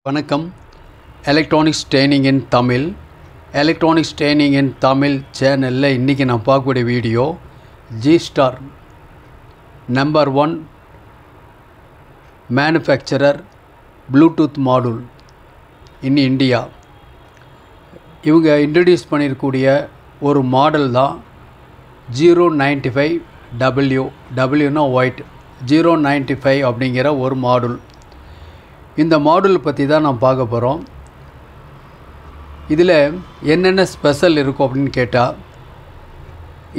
வணக்கம். Electronics training இன் தமிழ் சேனலில் இன்றைக்கி நான் பார்க்கக்கூடிய video G-star number 1 manufacturer Bluetooth module in India. இவங்க இன்ட்ரடியூஸ் பண்ணியிருக்கக்கூடிய ஒரு மாடல் தான் 095W. டபிள்யூனா ஒயிட் 095 அப்படிங்கிற ஒரு மாடல். இந்த மாடல் பற்றி தான் நான் பார்க்க போகிறோம். இதில் என்னென்ன ஸ்பெஷல் இருக்கும் அப்படின்னு கேட்டால்,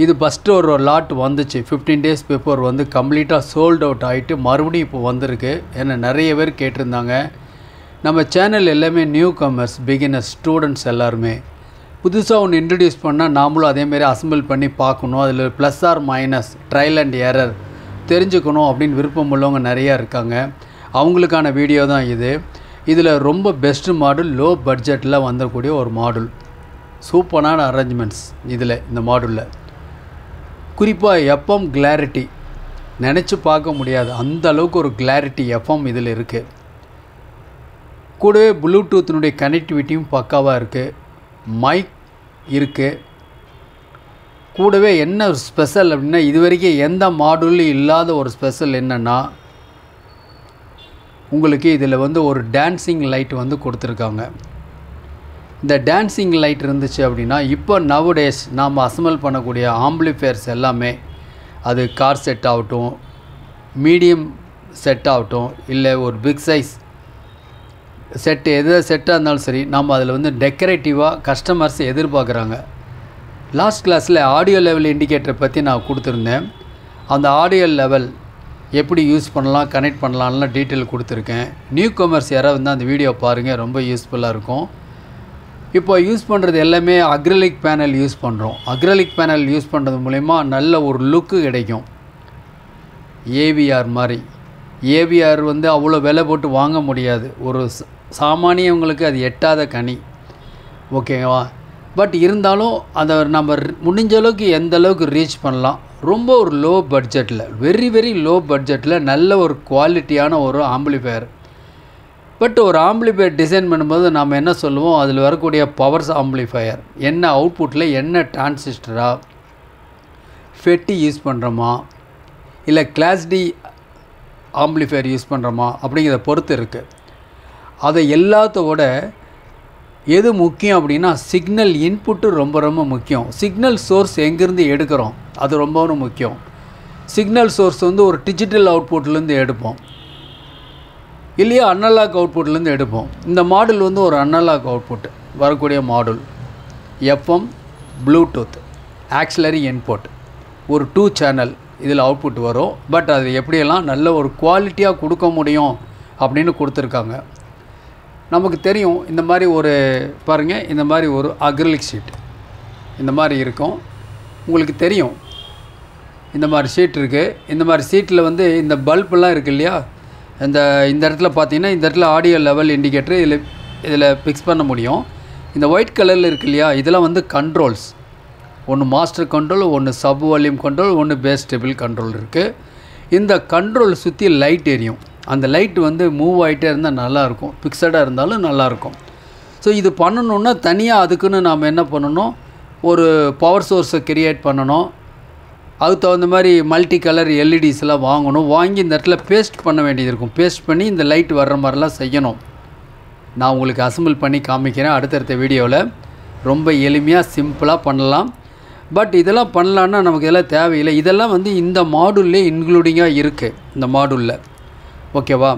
இது ஃபஸ்ட்டு ஒரு லாட் வந்துச்சு 15 days பிஃபோர் வந்து கம்ப்ளீட்டாக சோல்ட் அவுட் ஆகிட்டு மறுபடியும் இப்போ வந்திருக்கு. ஏன்னா நிறைய பேர் கேட்டிருந்தாங்க. நம்ம சேனல் எல்லாமே நியூ கமர்ஸ், பிகினர்ஸ், ஸ்டூடெண்ட்ஸ் எல்லாருமே புதுசாக ஒன்று இன்ட்ரடியூஸ் பண்ணால் நாமளும் அதேமாரி அசம்பிள் பண்ணி பார்க்கணும், அதில் plus or minus, trial and error தெரிஞ்சுக்கணும் அப்படின்னு விருப்பம் உள்ளவங்க நிறையா இருக்காங்க. அவங்களுக்கான வீடியோ தான் இது. இதில் ரொம்ப பெஸ்ட்டு மாடல், லோ பட்ஜெட்டில் வந்துக்கூடிய ஒரு மாடல். சூப்பரான அரேஞ்ச்மெண்ட்ஸ் இந்த மாடலில். குறிப்பாக எஃப்எம் கிளாரிட்டி நினச்சி பார்க்க முடியாது, அந்த அளவுக்கு ஒரு கிளாரிட்டி எஃப்எம் இதில் இருக்குது. கூடவே ப்ளூடூத்தினுடைய கனெக்டிவிட்டியும் பக்காவாக இருக்குது. மைக் இருக்குது. கூடவே என்ன ஸ்பெஷல் அப்படின்னா, இது வரைக்கும் எந்த மாடலும் இல்லாத ஒரு ஸ்பெஷல் என்னென்னா, உங்களுக்கு இதில் வந்து ஒரு டான்சிங் லைட் வந்து கொடுத்துருக்காங்க. இந்த டான்சிங் லைட் இருந்துச்சு அப்படின்னா, இப்போ நவடேஸ் நாம் அசம்பிள் பண்ணக்கூடிய ஆம்பிளிஃபயர்ஸ் எல்லாமே, அது கார் செட் ஆகட்டும், மீடியம் செட் ஆகட்டும், இல்லை ஒரு பிக் சைஸ் செட்டு, எது செட்டாக இருந்தாலும் சரி, நாம் அதில் வந்து டெக்கரேட்டிவாக கஸ்டமர்ஸ் எதிர்பார்க்குறாங்க. லாஸ்ட் கிளாஸில் ஆடியோ லெவல் இண்டிகேட்டரை பற்றி நான் கொடுத்துருந்தேன். அந்த ஆடியோ லெவல் எப்படி யூஸ் பண்ணலாம், கனெக்ட் பண்ணலாம்லாம் டீட்டெயில் கொடுத்துருக்கேன். நியூ கமர்ஸ் யாராவது வந்து அந்த வீடியோ பாருங்கள், ரொம்ப யூஸ்ஃபுல்லாக இருக்கும். இப்போ யூஸ் பண்ணுறது எல்லாமே அக்ரிலிக் பேனல் யூஸ் பண்ணுறோம். அக்ரிலிக் பேனல் யூஸ் பண்ணுறது மூலிமா நல்ல ஒரு லுக்கு கிடைக்கும். ஏவிஆர் மாதிரி. ஏவிஆர் வந்து அவ்வளோ விலை போட்டு வாங்க முடியாது, ஒரு சாமானியவங்களுக்கு அது எட்டாத கனி, ஓகேவா? பட் இருந்தாலும் அதை நம்ம முடிஞ்ச அளவுக்கு எந்த அளவுக்கு ரீச் பண்ணலாம். ரொம்ப ஒரு லோ பட்ஜெட்டில், வெரி லோ பட்ஜெட்டில் நல்ல ஒரு குவாலிட்டியான ஒரு ஆம்பிளிஃபயர். பட் ஒரு ஆம்பிளிஃபயர் டிசைன் பண்ணும்போது நாம் என்ன சொல்லுவோம், அதில் வரக்கூடிய பவர்ஸ் ஆம்பிளிஃபயர் என்ன, அவுட்புட்டில் என்ன டிரான்சிஸ்டரா, ஃபெட்டி யூஸ் பண்ணுறோமா, இல்லை கிளாஸ் டி ஆம்பிளிஃபயர் யூஸ் பண்ணுறோமா அப்படிங்கிறத பொறுத்து இருக்குது. அதை எல்லாத்தோட எது முக்கியம் அப்படின்னா, சிக்னல் இன்புட்டு ரொம்ப முக்கியம். சிக்னல் சோர்ஸ் எங்கேருந்து எடுக்கிறோம் அது ரொம்ப முக்கியம். சிக்னல் சோர்ஸ் வந்து ஒரு டிஜிட்டல் அவுட்புட்லேருந்து எடுப்போம், இல்லையா அனலாக் அவுட்புட்லேருந்து எடுப்போம். இந்த மாடல் வந்து ஒரு அனலாக் அவுட்புட் வரக்கூடிய model. FM, Bluetooth, auxiliary input, ஒரு 2 சேனல் இதில் அவுட்புட் வரும். பட் அது எப்படியெல்லாம் நல்ல ஒரு குவாலிட்டியாக கொடுக்க முடியும் அப்படின்னு கொடுத்துருக்காங்க. நமக்கு தெரியும், இந்த மாதிரி ஒரு பாருங்கள், இந்த மாதிரி ஒரு அக்ரிலிக் ஷீட் இந்த மாதிரி இருக்கும். உங்களுக்கு தெரியும், இந்த மாதிரி ஷீட் இருக்குது. இந்த மாதிரி ஷீட்டில் வந்து இந்த பல்பெல்லாம் இருக்குது இல்லையா, இந்த இடத்துல பார்த்தீங்கன்னா, இந்த இடத்துல ஆடியோ லெவல் இண்டிகேட்டர் இதில் ஃபிக்ஸ் பண்ண முடியும். இந்த ஒயிட் கலரில் இருக்குது இல்லையா, இதெல்லாம் வந்து கண்ட்ரோல்ஸ். ஒன்று மாஸ்டர் கண்ட்ரோல், ஒன்று சப் வால்யூம் கண்ட்ரோல், ஒன்று பேஸ் டேபிள் கண்ட்ரோல் இருக்குது. இந்த கண்ட்ரோல் சுற்றி லைட் எரியும். அந்த லைட் வந்து மூவ் ஆகிட்டே இருந்தால் நல்லாயிருக்கும், ஃபிக்ஸடாக இருந்தாலும் நல்லாயிருக்கும். ஸோ இது பண்ணணுன்னா தனியாக அதுக்குன்னு நாம் என்ன பண்ணணும், ஒரு பவர் சோர்ஸை கிரியேட் பண்ணணும். அதுக்கு தகுந்த மாதிரி மல்டி கலர் எல்இடிஸ்லாம் வாங்கணும். வாங்கி இந்த இடத்துல பேஸ்ட் பண்ண வேண்டியது இருக்கும். பேஸ்ட் பண்ணி இந்த லைட் வர்ற மாதிரிலாம் செய்யணும். நான் உங்களுக்கு அசம்பிள் பண்ணி காமிக்கிறேன் அடுத்தடுத்த வீடியோவில். ரொம்ப எளிமையாக சிம்பிளாக பண்ணலாம். பட் இதெல்லாம் பண்ணலான்னா நமக்கு இதெல்லாம் தேவையில்லை. இதெல்லாம் வந்து இந்த மாடூல்லே இன்க்ளூடிங்காக இருக்குது, இந்த மாடூலில், ஓகேவா?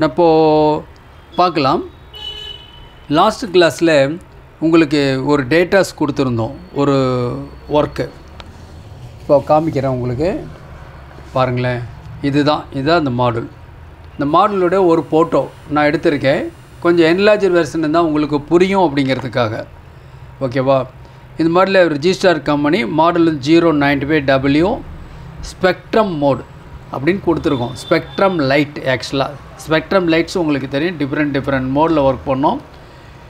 இப்போது பார்க்கலாம். லாஸ்ட் கிளாஸில் உங்களுக்கு ஒரு டேட்டாஸ் கொடுத்துருந்தோம், ஒரு ஒர்க்கு. இப்போ காமிக்கிறேன் உங்களுக்கு, பாருங்களேன். இதுதான் அந்த மாடல். இந்த மாடலோட ஒரு ஃபோட்டோ நான் எடுத்திருக்கேன். கொஞ்சம் என்லார்ஜர் வெர்ஷன் இருந்தால் உங்களுக்கு புரியும் அப்படிங்கிறதுக்காக, ஓகேவா? இந்த மாடலில் ஒரு G Star company model 095W spectrum mode அப்படின்னு கொடுத்துருக்கோம். Spectrum light. ஆக்சுவலாக ஸ்பெக்ட்ரம் லைட்ஸ் உங்களுக்கு தெரியும், டிஃப்ரெண்ட் மோடில் ஒர்க் பண்ணோம்.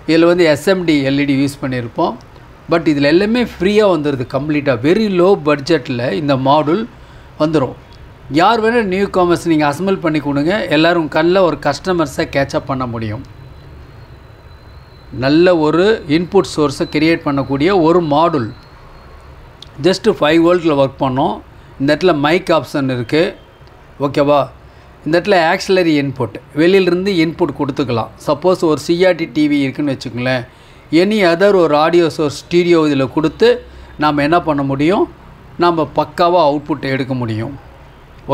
இதில் வந்து எஸ்எம்டி எல்இடி யூஸ் பண்ணியிருப்போம். பட் இதில் எல்லாமே ஃப்ரீயாக வந்துடுது கம்ப்ளீட்டாக. வெரி லோ பட்ஜெட்டில் இந்த மாடல் வந்துடும். யார் வேணால் நியூ காமர்ஸ் நீங்கள் அசம்பிள் பண்ணி கொடுங்க, எல்லோரும் கண்ணில் ஒரு கஸ்டமர்ஸை கேட்சப் பண்ண முடியும். நல்ல ஒரு இன்புட் சோர்ஸை கிரியேட் பண்ணக்கூடிய ஒரு மாடுல். ஜஸ்ட்டு 5 வோல்ட்டில் ஒர்க் பண்ணோம். இந்த இடத்துல மைக் ஆப்ஷன் இருக்குது. ஓகேவா? இந்த இடத்துல ஆக்சிலரி இன்புட், வெளியிலிருந்து இன்புட் கொடுத்துக்கலாம். சப்போஸ் ஒரு சிஆர்டி டிவி இருக்குதுன்னு வச்சுக்கோங்களேன், எனி அதர் ஒரு ஆடியோ சோர்ஸ் ஸ்டீரியோ இதில் கொடுத்து நாம் என்ன பண்ண முடியும், நம்ம பக்காவாக அவுட்புட் எடுக்க முடியும்.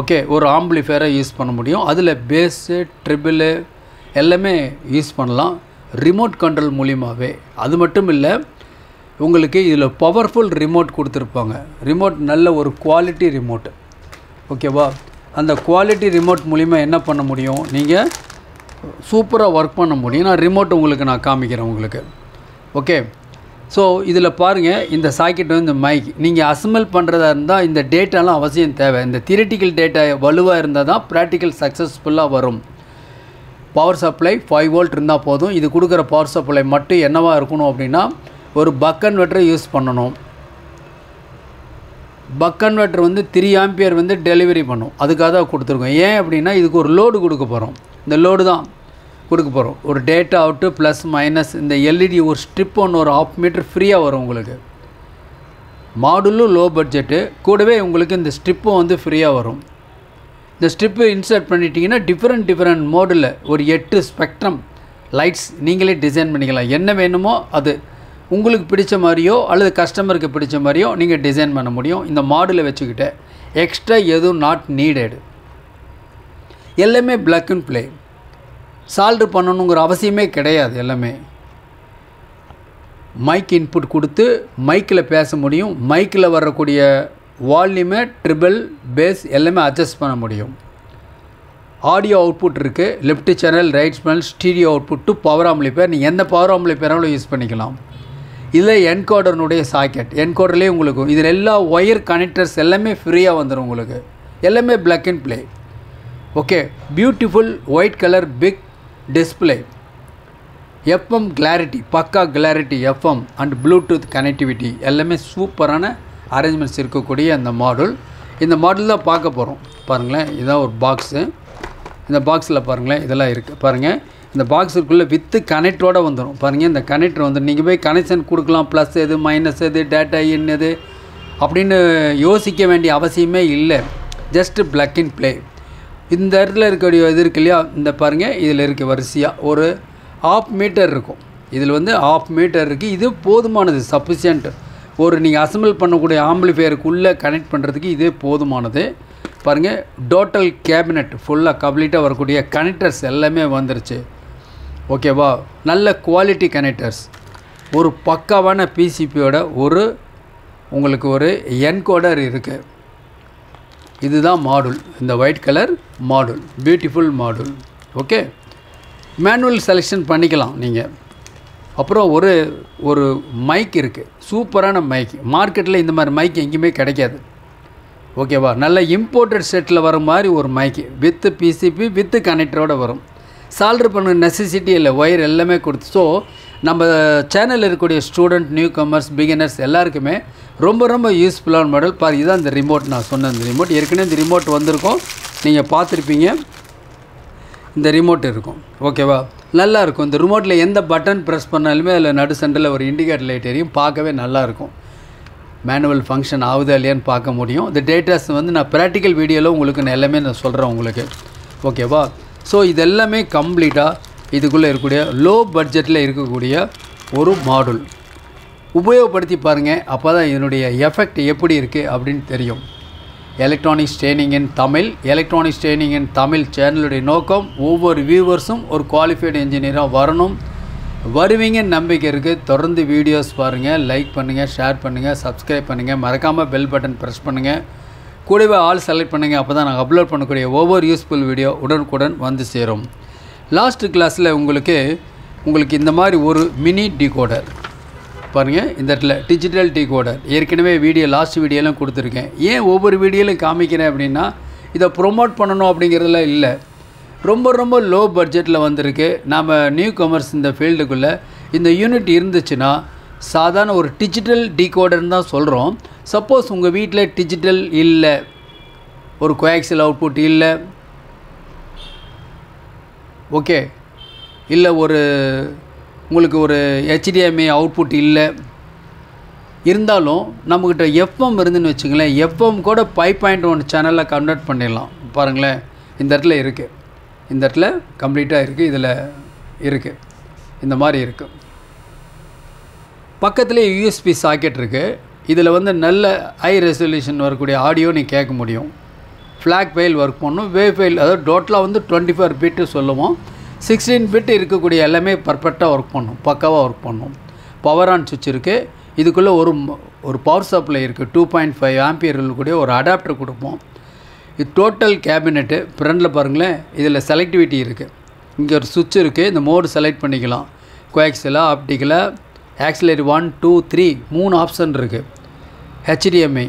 ஓகே, ஒரு ஆம்பிளிஃபையரை யூஸ் பண்ண முடியும். அதில் பேஸு ட்ரிபிளு எல்லாமே யூஸ் பண்ணலாம் ரிமோட் கண்ட்ரோல் மூலியமாகவே. அது மட்டும் இல்லை, உங்களுக்கு இதில் பவர்ஃபுல் ரிமோட் கொடுத்துருப்பாங்க. ரிமோட் நல்ல ஒரு குவாலிட்டி ரிமோட். ஓகேவா? அந்த குவாலிட்டி ரிமோட் மூலிமா என்ன பண்ண முடியும், நீங்கள் சூப்பராக ஒர்க் பண்ண முடியும். நான் ரிமோட் உங்களுக்கு நான் காமிக்கிறேன் உங்களுக்கு. ஓகே, ஸோ இதில் பாருங்கள், இந்த சாக்கெட் வந்து இந்த மைக் நீங்கள் அசம்பிள் பண்ணுறதா இருந்தால் இந்த டேட்டாலாம் அவசியம் தேவை. இந்த தியரிட்டிக்கல் டேட்டா வலுவாக இருந்தால் தான் ப்ராக்டிக்கல் சக்ஸஸ்ஃபுல்லாக வரும். பவர் சப்ளை 5 வோல்ட் இருந்தால் போதும். இது கொடுக்குற பவர் சப்ளை மட்டும் என்னவாக இருக்கணும் அப்படின்னா, ஒரு பக் கன்வெர்ட்டரை யூஸ் பண்ணணும். பக் கன்வெர்ட்டர் வந்து 3 ஆம்பியர் வந்து டெலிவரி பண்ணும். அதுக்காக தான் கொடுத்துருக்கோம். ஏன் அப்படின்னா, இதுக்கு ஒரு லோடு கொடுக்க போகிறோம். இந்த லோடு தான் கொடுக்க போகிறோம். ஒரு டேட்டா அவுட்டு ப்ளஸ் மைனஸ் இந்த எல்இடி ஒரு ஸ்ட்ரிப் ஒன்று ஒரு 1/2 மீட்டர் ஃப்ரீயாக வரும் உங்களுக்கு. மாடுலும் லோ பட்ஜெட்டு, கூடவே உங்களுக்கு இந்த ஸ்ட்ரிப்பும் வந்து ஃப்ரீயாக வரும். இந்த ஸ்ட்ரிப்பு இன்சர்ட் பண்ணிட்டீங்கன்னா டிஃப்ரெண்ட் மோடில் ஒரு 8 ஸ்பெக்ட்ரம் லைட்ஸ் நீங்களே டிசைன் பண்ணிக்கலாம். என்ன வேணுமோ அது உங்களுக்கு பிடிச்ச மாதிரியோ அல்லது கஸ்டமருக்கு பிடிச்ச மாதிரியோ நீங்கள் டிசைன் பண்ண முடியும். இந்த மாடலை வச்சுக்கிட்டு எக்ஸ்ட்ரா எதுவும் நாட் நீடட். எல்லாமே பிளக் அண்ட் ப்ளே. சால்ட்ரு பண்ணணுங்கிற அவசியமே கிடையாது. எல்லாமே மைக் இன்புட் கொடுத்து மைக்கில் பேச முடியும். மைக்கில் வரக்கூடிய வால்யூமை ட்ரிபிள் பேஸ் எல்லாமே அட்ஜஸ்ட் பண்ண முடியும். ஆடியோ அவுட்புட் இருக்குது. Left channel, right channel, stereo output to power amplifier. நீங்கள் எந்த பவர் ஆம்பிளிஃபையராலும் யூஸ் பண்ணிக்கலாம். இதில் என்கோடர்னுடைய சாக்கெட், என்கோடர்லேயே உங்களுக்கு இதில் எல்லா ஒயர் கனெக்டர்ஸ் எல்லாமே ஃப்ரீயாக வந்துடும் உங்களுக்கு. எல்லாமே plug and play. Okay, beautiful white colour big display. FM clarity, பக்கா clarity FM and Bluetooth connectivity எல்லாமே சூப்பரான அரேஞ்ச்மெண்ட்ஸ் இருக்கக்கூடிய அந்த மாடல். இந்த மாடல் தான் பார்க்க போகிறோம். பாருங்களேன், இதுதான் ஒரு பாக்ஸு. இந்த பாக்ஸில் பாருங்களேன் இதெல்லாம் இருக்குது. பாருங்கள், இந்த பாக்ஸுக்குள்ளே வித்து கனெக்டரோடு வந்துடும். பாருங்கள், இந்த கனெக்டர் வந்து நீங்கள் போய் கனெக்ஷன் கொடுக்கலாம். ப்ளஸ் எது மைனஸ் எது டேட்டா என்னது அப்படின்னு யோசிக்க வேண்டிய அவசியமே இல்லை. Just plug and play. இந்த இடத்துல இருக்கக்கூடிய இது இருக்கு இல்லையா, இந்த பாருங்கள் இதில் இருக்குது வரிசையாக ஒரு 1/2 மீட்டர் இருக்கும். இதில் வந்து 1/2 மீட்டர் இருக்குது. இது போதுமானது, சஃபிஷியன்ட். ஒரு நீங்கள் அசம்பிள் பண்ணக்கூடிய ஆம்பிளிஃபையருக்குள்ளே கனெக்ட் பண்ணுறதுக்கு இதே போதுமானது. பாருங்கள், டோட்டல் கேபினட் ஃபுல்லாக கம்ப்ளீட்டாக வரக்கூடிய கனெக்டர்ஸ் எல்லாமே வந்துருச்சு. ஓகேவா? நல்ல குவாலிட்டி கனெக்டர்ஸ். ஒரு பக்காவான பிசிபியோட ஒரு உங்களுக்கு ஒரு என்கோடர் இருக்குது. இதுதான் மாடுல். இந்த white colour module, beautiful module. Okay, manual selection பண்ணிக்கலாம் நீங்கள். அப்புறம் ஒரு மைக் இருக்குது, சூப்பரான மைக். மார்க்கெட்டில் இந்த மாதிரி மைக் எங்கேயுமே கிடைக்காது. ஓகேவா? நல்ல இம்போர்ட்டட் செட்டில் வர மாதிரி ஒரு மைக்கு வித்து பிசிபி வித்து கனெக்டரோடு வரும். சால்ட்ரு பண்ண நெசசிட்டி இல்லை, ஒயர் எல்லாமே கொடுத்து. ஸோ நம்ம சேனலில் இருக்கக்கூடிய ஸ்டூடெண்ட், நியூ கமர்ஸ், பிகினர்ஸ் எல்லாருக்குமே ரொம்ப யூஸ்ஃபுல்லான மாடல். பாரு, இதுதான் இந்த ரிமோட். நான் சொன்ன இந்த ரிமோட் ஏற்கனவே இந்த ரிமோட் வந்திருக்கும், நீங்கள் பார்த்துருப்பீங்க. இந்த ரிமோட் இருக்கும். ஓகேவா? நல்லா இருக்கும். இந்த ரிமோட்டில் எந்த பட்டன் ப்ரெஸ் பண்ணாலுமே அதில் நடு சென்டரில் ஒரு இண்டிகேட்டர் லைட் எரியும். பார்க்கவே நல்லாயிருக்கும். மேனுவல் ஃபங்க்ஷன் ஆகுதா இல்லையான்னு பார்க்க முடியும். இந்த டேட்டாஸ் வந்து நான் ப்ராக்டிக்கல் வீடியோவில் உங்களுக்கு நான் எல்லாமே நான் சொல்கிறேன் உங்களுக்கு. ஓகேவா? ஸோ இதெல்லாமே கம்ப்ளீட்டாக இதுக்குள்ளே இருக்கக்கூடிய லோ பட்ஜெட்டில் இருக்கக்கூடிய ஒரு மாடல். உபயோகப்படுத்தி பாருங்கள், அப்போ தான் இதனுடைய எஃபெக்ட் எப்படி இருக்குது அப்படின்னு தெரியும். எலக்ட்ரானிக்ஸ் ட்ரைனிங் இன் தமிழ். எலக்ட்ரானிக்ஸ் ட்ரைனிங் இன் தமிழ் சேனலுடைய நோக்கம் ஒவ்வொரு வியூவர்ஸும் ஒரு குவாலிஃபைடு இன்ஜினியராக வரணும். வருவீங்கன்னு நம்பிக்கை இருக்குது. தொடர்ந்து வீடியோஸ் பாருங்கள், லைக் பண்ணுங்கள், ஷேர் பண்ணுங்கள், சப்ஸ்கிரைப் பண்ணுங்கள். மறக்காமல் பெல் பட்டன் ப்ரெஸ் பண்ணுங்கள். கூடவே ஆல் செலக்ட் பண்ணுங்கள். அப்போ தான் நாங்கள் அப்லோட் பண்ணக்கூடிய ஒவ்வொரு யூஸ்ஃபுல் வீடியோ உடனுக்குடன் வந்து சேரும். லாஸ்ட்டு கிளாஸில் உங்களுக்கு இந்த மாதிரி ஒரு மினி டிகோடர் பாருங்கள். இந்த இடத்துல டிஜிட்டல் டிகோடர் ஏற்கனவே லாஸ்ட் வீடியோலாம் கொடுத்துருக்கேன். ஏன் ஒவ்வொரு வீடியோலையும் காமிக்கிறேன் அப்படின்னா, இதை ப்ரொமோட் பண்ணணும் அப்படிங்கிறதுல இல்லை. ரொம்ப லோ பட்ஜெட்டில் வந்திருக்கு. நாம் நியூ கமர்ஸ் இந்த ஃபீல்டுக்குள்ளே இந்த யூனிட் இருந்துச்சுன்னா சாதாரண ஒரு டிஜிட்டல் டிகோடர்னு தான் சொல்கிறோம். சப்போஸ் உங்கள் வீட்டில் டிஜிட்டல் இல்லை, ஒரு கோஆக்சியல் அவுட்புட் இல்லை, ஓகே, இல்லை ஒரு உங்களுக்கு ஒரு HDMI அவுட்புட் இல்லை இருந்தாலும் நம்மக்கிட்ட எஃப்எம் இருந்துன்னு வச்சுங்களேன், எஃப்எம் கூட 5.1 சேனலில் கன்வெர்ட் பண்ணிடலாம். பாருங்களேன், இந்த இடத்துல இருக்குது, இந்த இடத்துல கம்ப்ளீட்டாக இருக்குது, இதில் இருக்குது, இந்த மாதிரி இருக்குது. பக்கத்துலேயே USB சாக்கெட் இருக்குது. இதில் வந்து நல்ல ஹை ரெசல்யூஷன் வரக்கூடிய ஆடியோ நீ கேட்க முடியும். ஃப்ளாக் ஃபைல் ஒர்க் பண்ணும், வேவ் ஃபைல், அதாவது டோட்டலாக வந்து 24 பிட்டு சொல்லுவோம். 16 பிட் இருக்கக்கூடிய எல்லாமே பர்ஃபெக்டாக ஒர்க் பண்ணும், பக்காவாக ஒர்க் பண்ணும். பவர் ஆன் சுவிட்ச் இருக்குது. இதுக்குள்ளே ஒரு பவர் சப்ளை இருக்குது. 2.5 ஆம்பியர் இருக்கக்கூடிய ஒரு அடாப்டர் கொடுப்போம். இது டோட்டல் கேபினெட்டு. ஃப்ரண்டில் பாருங்களேன், இதில் செலக்டிவிட்டி இருக்குது. இங்கே ஒரு சுவிட்ச் இருக்குது, இந்த மோடு செலக்ட் பண்ணிக்கலாம். கோஆக்சியலாக, ஆப்டிக்கலாக, ஆக்சிலரி 1 2 3 3 ஆப்ஷன் இருக்குது. HDMI,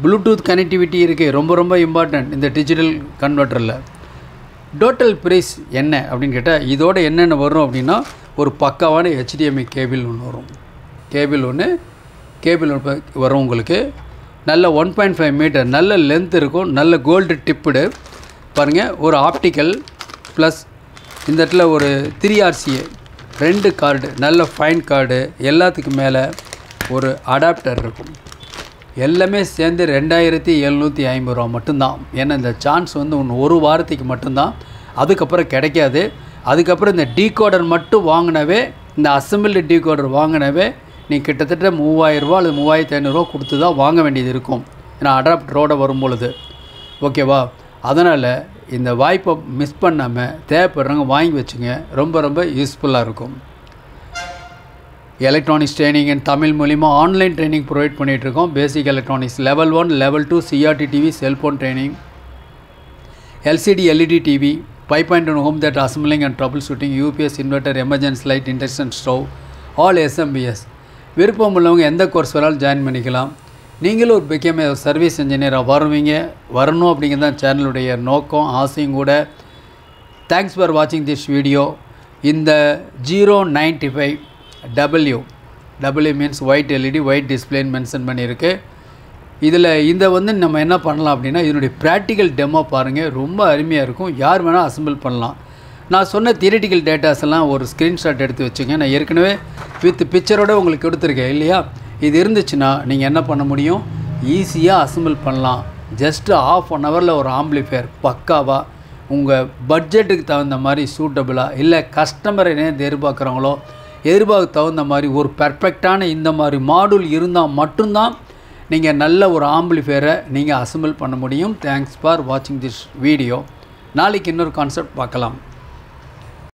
ப்ளூடூத் கனெக்டிவிட்டி இருக்குது. ரொம்ப ரொம்ப இம்பார்ட்டன்ட் இந்த டிஜிட்டல் கன்வெர்ட்டரில். டோட்டல் ப்ரைஸ் என்ன அப்படின்னு கேட்டால், இதோட என்னென்ன வரும் அப்படின்னா, ஒரு பக்காவான HDMI கேபிள் ஒன்று வரும். கேபிள் வரும் உங்களுக்கு. நல்ல 1.5 மீட்டர் நல்ல லென்த் இருக்கும், நல்ல கோல்டு டிப்புடு பாருங்கள். ஒரு ஆப்டிக்கல் ப்ளஸ் இந்த இடத்துல ஒரு 3RCA 2 கார்டு, நல்ல ஃபைன் கார்டு, எல்லாத்துக்கும் மேலே ஒரு அடாப்டர் இருக்கும். எல்லாமே சேர்ந்து 2750 ரூபா மட்டும்தான். ஏன்னா இந்த சான்ஸ் வந்து ஒரு வாரத்துக்கு மட்டும்தான், அதுக்கப்புறம் கிடைக்காது. அதுக்கப்புறம் இந்த டீகோடர் மட்டும் வாங்கினவே, இந்த அசம்பிள்டு டீகோடர் வாங்கினவே நீ கிட்டத்தட்ட 3000 ரூபா அல்லது 3500 ரூபா கொடுத்து தான் வாங்க வேண்டியது இருக்கும். ஏன்னா அடாப்டரோடு வரும்பொழுது, ஓகேவா? அதனால் இந்த வாய்ப்பை மிஸ் பண்ணாமல் தேவைப்படுறவங்க வாங்கி வச்சுங்க, ரொம்ப ரொம்ப யூஸ்ஃபுல்லாக இருக்கும். எலக்ட்ரானிக்ஸ் ட்ரைனிங் இன் தமிழ் மூலிமா ஆன்லைன் ட்ரைனிங் ப்ரொவைட் பண்ணிகிட்ருக்கோம். பேசிக் electronics level 1 level 2 CRT TV, cellphone training, LCD LED TV, 5.1 home theatre assembling and trouble shooting, UPS inverter, emergency light, induction stove, all SMBS. விருப்பம் உள்ளவங்க எந்த கோர்ஸ் வேணாலும் ஜாயின் பண்ணிக்கலாம். நீங்களும் ஒரு became service இன்ஜினியராக வரணும் அப்படிங்கிறது தான் சேனலுடைய நோக்கம், ஆசையும் கூட. தேங்க்ஸ் ஃபார் வாட்சிங் திஸ் வீடியோ. இந்த 095W means white LED white டிஸ்பிளேன்னு மென்ஷன் பண்ணியிருக்கு. இதில் இந்த வந்து நம்ம என்ன பண்ணலாம் அப்படின்னா, இதனுடைய ப்ராக்டிக்கல் டெமோ பாருங்கள், ரொம்ப அருமையாக இருக்கும். யார் வேணால் அசம்பிள் பண்ணலாம். நான் சொன்ன தியரிட்டிக்கல் டேட்டாஸ் எல்லாம் ஒரு ஸ்க்ரீன்ஷாட் எடுத்து வச்சுங்க. நான் ஏற்கனவே வித் பிக்சரோடு உங்களுக்கு கொடுத்துருக்கேன் இல்லையா? இது இருந்துச்சுன்னா நீங்கள் என்ன பண்ண முடியும், ஈஸியாக அசம்பிள் பண்ணலாம். ஜஸ்ட்டு ½ ஹவரில் ஒரு ஆம்பிளிஃபையர் பக்காவாக உங்கள் பட்ஜெட்டுக்கு தகுந்த மாதிரி சூட்டபிளாக, இல்லை கஸ்டமர் என்ன எதிர்பார்க்குறாங்களோ எதிர்பார்க்க தகுந்த மாதிரி ஒரு பர்ஃபெக்டான இந்த மாதிரி மாடூல் இருந்தால் மட்டும்தான் நீங்கள் நல்ல ஒரு ஆம்பிளிஃபையரை நீங்கள் அசம்பிள் பண்ண முடியும். தேங்க்ஸ் ஃபார் வாட்சிங் திஸ் வீடியோ. நாளைக்கு இன்னொரு கான்செப்ட் பார்க்கலாம்.